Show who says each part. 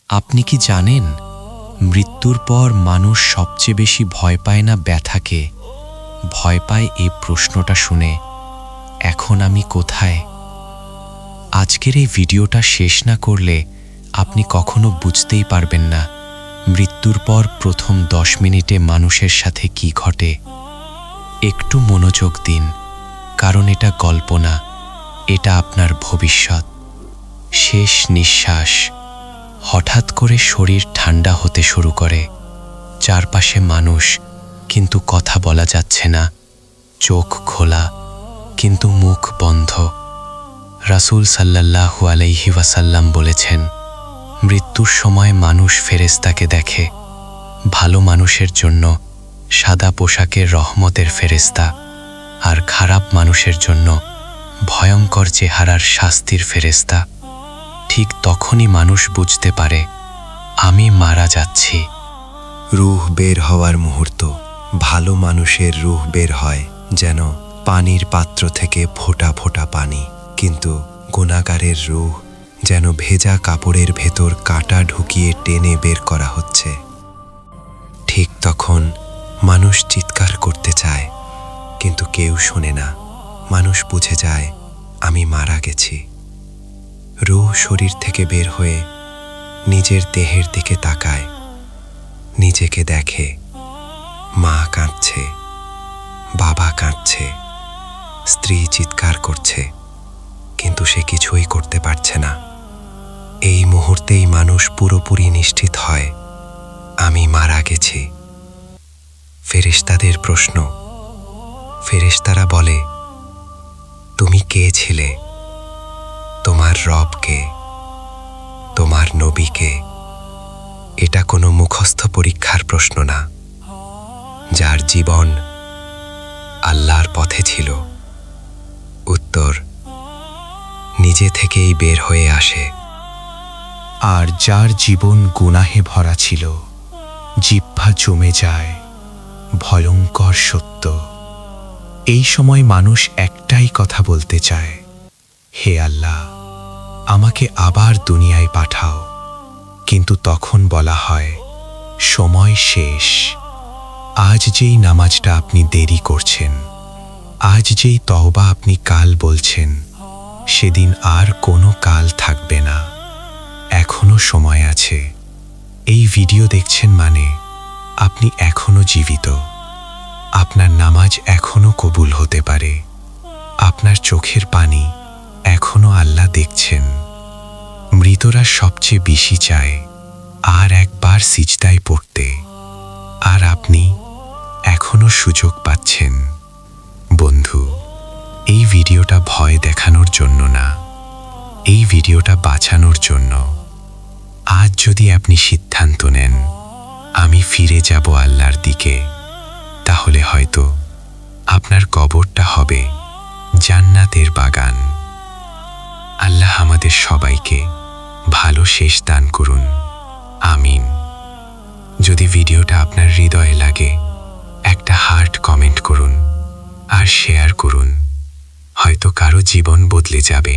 Speaker 1: আপনি কি জানেন, মৃত্যুর পর মানুষ সবচেয়ে বেশি ভয় পায় না ব্যথাকে, ভয় পায় এই প্রশ্নটা শুনে, এখন আমি কোথায়? আজকের এই ভিডিওটা শেষ না করলে আপনি কখনো বুঝতেই পারবেন না মৃত্যুর পর প্রথম 10 মিনিটে মানুষের সাথে কি ঘটে। একটু মনোযোগ দিন, কারণ এটা গল্প না, এটা আপনার ভবিষ্যৎ। শেষ নিঃশ্বাস। হঠাৎ করে শরীর ঠান্ডা হতে শুরু করে, চারপাশে মানুষ, কিন্তু কথা বলা যাচ্ছে না, চোখ খোলা কিন্তু মুখ বন্ধ। রাসূল সাল্লাল্লাহু আলাইহি ওয়াসাল্লাম বলেছেন, মৃত্যুর সময় মানুষ ফেরেশতাকে দেখে, ভালো মানুষের জন্য সাদা পোশাকের রহমতের ফেরেশতা, আর খারাপ মানুষের জন্য ভয়ঙ্কর চেহারার শাস্তির ফেরেশতা। ঠিক তখনই মানুষ বুঝতে পারে, আমি মারা যাচ্ছি।
Speaker 2: রূহ বের হওয়ার মুহূর্ত। ভালো মানুষের রূহ বের হয় যেন পানির পাত্র থেকে ফোঁটা ফোঁটা পানি, কিন্তু গুনাহগারের রূহ যেন ভেজা কাপড়ের ভেতর কাঁটা ঢুকিয়ে টেনে বের করা হচ্ছে। ঠিক তখন মানুষ চিৎকার করতে চায়, কিন্তু কেউ শোনে না। মানুষ বুঝে যায়, আমি মারা গেছি। রূহ শরীর থেকে বের হয়ে নিজের দেহের দিকে তাকায়, নিজেকে দেখে, মা কাঁদছে, বাবা কাঁদছে, স্ত্রী চিৎকার করছে, কিন্তু সে কিছুই করতে পারছে না। এই মুহূর্তেই মানুষ পুরোপুরি নিশ্চিত হয়, আমি মারা গেছি। ফেরেশতাদের প্রশ্ন। ফেরেশতারা বলে, তুমি কে ছিলে? তোমার রব কে? তোমার নবী কে? এটা কোনো মুখস্থ পরীক্ষার প্রশ্ন না। যার জীবন আল্লাহর পথে ছিল, উত্তর নিজে থেকেই বের হয়ে আসে।
Speaker 3: আর যার জীবন গুনাহে ভরা ছিল, জিহ্বা জমে যায়। ভয়ঙ্কর সত্য। এই সময় মানুষ একটাই কথা বলতে চায়, হে আল্লাহ, আমাকে আবার দুনিয়ায় পাঠাও। কিন্তু তখন বলা হয়, সময় শেষ। আজ যেই নামাজটা আপনি দেরি করছেন, আজ যেই তওবা আপনি কাল বলছেন, সেদিন আর কোনো কাল থাকবে না। এখনো সময় আছে। এই ভিডিও দেখছেন মানে আপনি এখনো জীবিত। আপনার নামাজ এখনো কবুল হতে পারে। আপনার চোখের পানি এখনো আল্লাহ দেখছেন। মৃতরা সবচেয়ে বেশি চায় আর একবার সিজদায় পড়তে, আর আপনি এখনো সুযোগ পাচ্ছেন। বন্ধু, এই ভিডিওটা ভয় দেখানোর জন্য না, এই ভিডিওটা বাঁচানোর জন্য। আজ যদি আপনি সিদ্ধান্ত নেন, আমি ফিরে যাব আল্লাহর দিকে, তাহলে হয়তো আপনার কবরটা হবে জান্নাতের বাগান। আল্লাহ আমাদের সবাইকে ভালো শেষ দান করুন, আমিন। যদি ভিডিওটা আপনার হৃদয়ে লাগে, একটা হার্ট কমেন্ট করুন আর শেয়ার করুন, হয়তো কারো জীবন বদলে যাবে।